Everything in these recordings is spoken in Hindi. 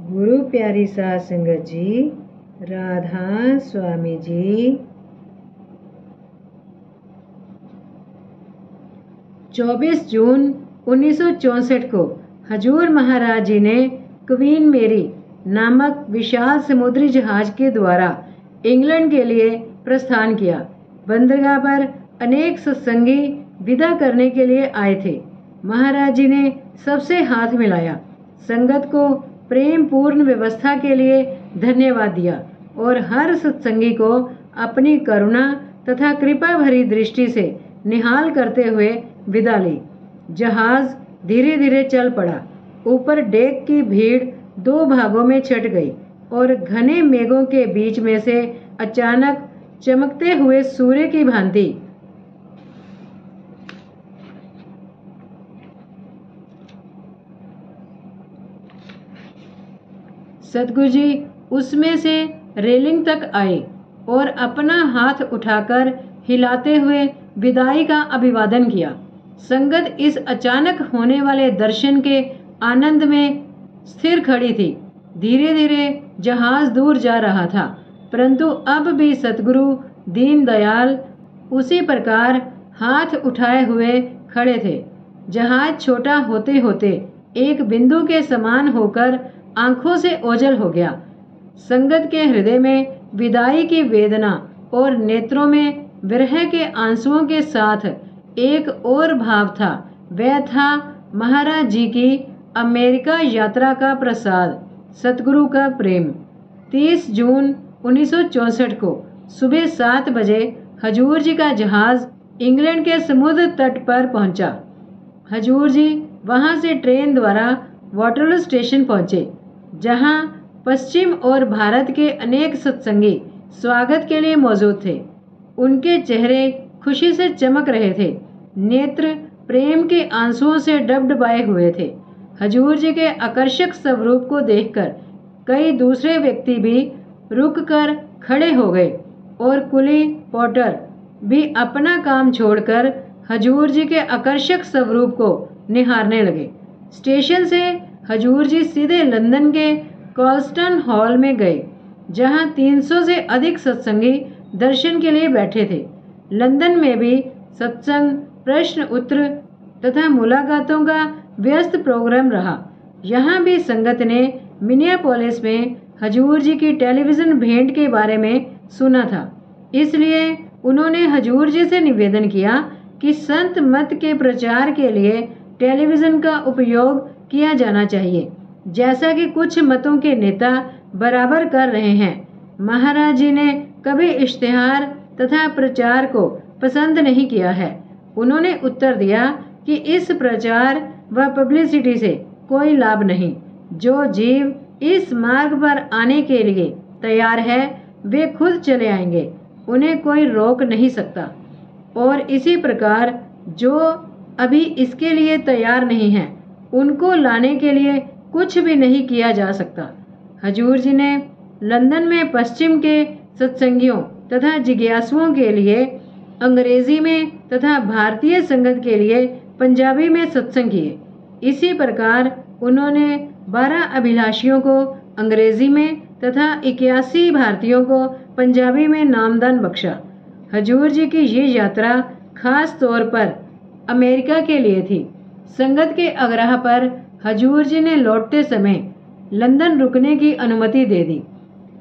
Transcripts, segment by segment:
गुरु प्यारी साध संगत जी, राधा स्वामी जी। 24 जून 1964 को हजूर महाराज जी ने क्वीन मेरी नामक विशाल समुद्री जहाज के द्वारा इंग्लैंड के लिए प्रस्थान किया। बंदरगाह पर अनेक सत्संगी विदा करने के लिए आए थे। महाराज जी ने सबसे हाथ मिलाया, संगत को प्रेम पूर्ण व्यवस्था के लिए धन्यवाद दिया और हर सत्संगी को अपनी करुणा तथा कृपा भरी दृष्टि से निहाल करते हुए विदा ली। जहाज धीरे धीरे चल पड़ा। ऊपर डेक की भीड़ दो भागों में छट गई और घने मेघों के बीच में से अचानक चमकते हुए सूर्य की भांति सतगुरु जी उसमें से रेलिंग तक आए और अपना हाथ उठाकर हिलाते हुए विदाई का अभिवादन किया। संगत इस अचानक होने वाले दर्शन के आनंद में स्थिर खड़ी थी। धीरे धीरे जहाज दूर जा रहा था, परंतु अब भी सतगुरु दीन दयाल उसी प्रकार हाथ उठाए हुए खड़े थे। जहाज छोटा होते होते एक बिंदु के समान होकर आंखों से ओझल हो गया। संगत के हृदय में विदाई की वेदना और नेत्रों में विरह के आंसुओं के साथ एक और भाव था। वह था महाराज जी की अमेरिका यात्रा का प्रसाद, सतगुरु का प्रेम। 30 जून 1964 को सुबह 7 बजे हजूर जी का जहाज इंग्लैंड के समुद्र तट पर पहुंचा। हजूर जी वहां से ट्रेन द्वारा वाटरलू स्टेशन पहुंचे, जहां पश्चिम और भारत के अनेक सत्संगी स्वागत के लिए मौजूद थे। उनके चेहरे खुशी से चमक रहे थे, नेत्र प्रेम के आंसुओं से डबडबाए हुए थे। हजूर जी के आकर्षक स्वरूप को देखकर कई दूसरे व्यक्ति भी रुककर खड़े हो गए और कुली पोर्टर भी अपना काम छोड़कर हजूर जी के आकर्षक स्वरूप को निहारने लगे। स्टेशन से हजूर जी सीधे लंदन के कॉल्स्टन हॉल में गए, जहां 300 से अधिक सत्संगी दर्शन के लिए बैठे थे। लंदन में भी सत्संग, प्रश्न उत्तर तथा मुलाकातों का व्यस्त प्रोग्राम रहा। यहाँ भी संगत ने मिनियापोलिस में हजूर जी की टेलीविजन भेंट के बारे में सुना था, इसलिए उन्होंने हजूर जी से निवेदन किया कि संत मत के प्रचार के लिए टेलीविजन का उपयोग किया जाना चाहिए, जैसा कि कुछ मतों के नेता बराबर कर रहे हैं। महाराज जी ने कभी इश्तिहार तथा प्रचार को पसंद नहीं किया है। उन्होंने उत्तर दिया कि इस प्रचार व पब्लिसिटी से कोई लाभ नहीं। जो जीव इस मार्ग पर आने के लिए तैयार है वे खुद चले आएंगे, उन्हें कोई रोक नहीं सकता। और इसी प्रकार जो अभी इसके लिए तैयार नहीं है, उनको लाने के लिए कुछ भी नहीं किया जा सकता। हजूर जी ने लंदन में पश्चिम के सत्संगियों तथा जिज्ञासुओं के लिए अंग्रेजी में तथा भारतीय संगत के लिए पंजाबी में सत्संग किए। इसी प्रकार उन्होंने 12 अभिलाषियों को अंग्रेजी में तथा 81 भारतीयों को पंजाबी में नामदान बख्शा। हजूर जी की ये यात्रा खास तौर पर अमेरिका के लिए थी। संगत के आग्रह पर हजूर जी ने लौटते समय लंदन रुकने की अनुमति दे दी।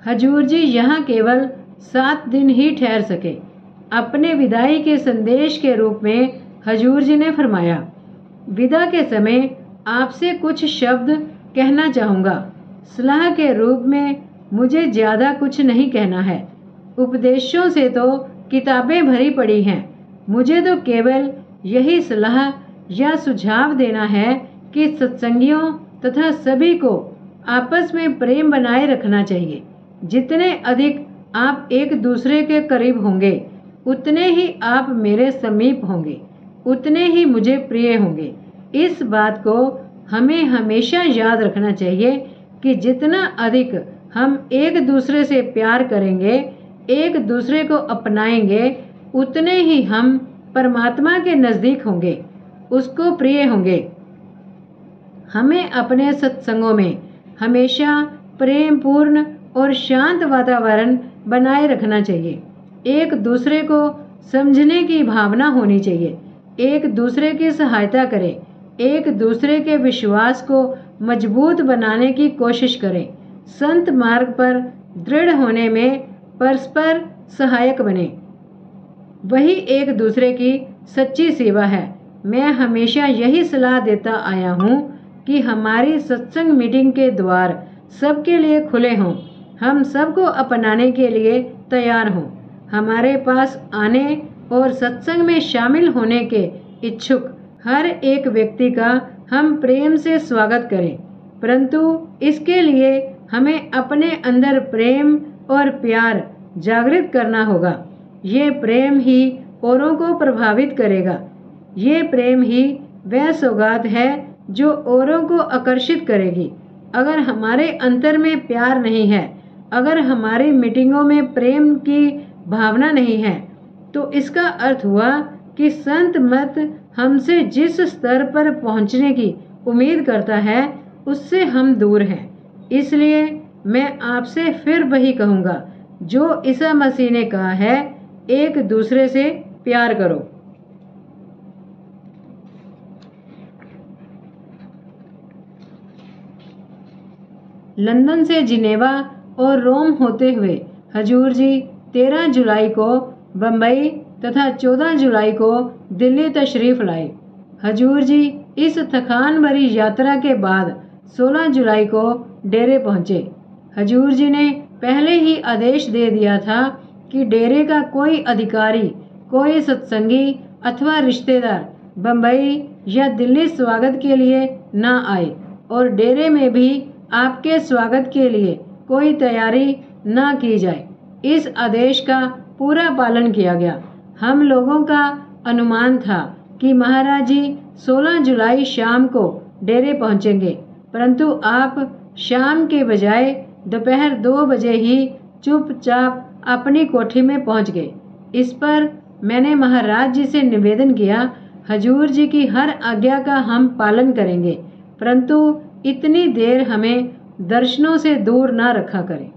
हजूर जी यहाँ केवल 7 दिन ही ठहर सके। अपने विदाई के संदेश के रूप में हजूर जी ने फरमाया, विदा के समय आपसे कुछ शब्द कहना चाहूँगा। सलाह के रूप में मुझे ज़्यादा कुछ नहीं कहना है। उपदेशों से तो किताबें भरी पड़ी हैं। मुझे तो केवल यही सलाह या सुझाव देना है कि सत्संगियों तथा सभी को आपस में प्रेम बनाए रखना चाहिए। जितने अधिक आप एक दूसरे के करीब होंगे, उतने ही आप मेरे समीप होंगे, उतने ही मुझे प्रिय होंगे। इस बात को हमें हमेशा याद रखना चाहिए कि जितना अधिक हम एक दूसरे से प्यार करेंगे, एक दूसरे को अपनाएंगे, उतने ही हम परमात्मा के नज़दीक होंगे, उसको प्रिय होंगे। हमें अपने सत्संगों में हमेशा प्रेम पूर्ण और शांत वातावरण बनाए रखना चाहिए। एक दूसरे को समझने की भावना होनी चाहिए। एक दूसरे की सहायता करें। एक दूसरे के विश्वास को मजबूत बनाने की कोशिश करें। संत मार्ग पर दृढ़ होने में परस्पर सहायक बने। वही एक दूसरे की सच्ची सेवा है। मैं हमेशा यही सलाह देता आया हूँ कि हमारी सत्संग मीटिंग के द्वार सबके लिए खुले हों। हम सबको अपनाने के लिए तैयार हों। हमारे पास आने और सत्संग में शामिल होने के इच्छुक हर एक व्यक्ति का हम प्रेम से स्वागत करें, परंतु इसके लिए हमें अपने अंदर प्रेम और प्यार जागृत करना होगा। ये प्रेम ही औरों को प्रभावित करेगा। ये प्रेम ही वह सौगात है जो औरों को आकर्षित करेगी। अगर हमारे अंतर में प्यार नहीं है, अगर हमारी मीटिंगों में प्रेम की भावना नहीं है, तो इसका अर्थ हुआ कि संत मत हमसे जिस स्तर पर पहुंचने की उम्मीद करता है उससे हम दूर हैं। इसलिए मैं आपसे फिर वही कहूँगा जो ईसा मसीह ने कहा है, एक दूसरे से प्यार करो। लंदन से जिनेवा और रोम होते हुए हजूर जी 13 जुलाई को बम्बई तथा 14 जुलाई को दिल्ली तशरीफ लाए। हजूर जी इस थकान भरी यात्रा के बाद 16 जुलाई को डेरे पहुँचे। हजूर जी ने पहले ही आदेश दे दिया था कि डेरे का कोई अधिकारी, कोई सत्संगी अथवा रिश्तेदार बम्बई या दिल्ली स्वागत के लिए ना आए और डेरे में भी आपके स्वागत के लिए कोई तैयारी ना की जाए। इस आदेश का पूरा पालन किया गया। हम लोगों का अनुमान था कि महाराज जी 16 जुलाई शाम को डेरे पहुंचेंगे, परंतु आप शाम के बजाय दोपहर 2 बजे ही चुपचाप अपनी कोठी में पहुंच गए। इस पर मैंने महाराज जी से निवेदन किया, हजूर जी की हर आज्ञा का हम पालन करेंगे, परंतु इतनी देर हमें दर्शनों से दूर ना रखा करें।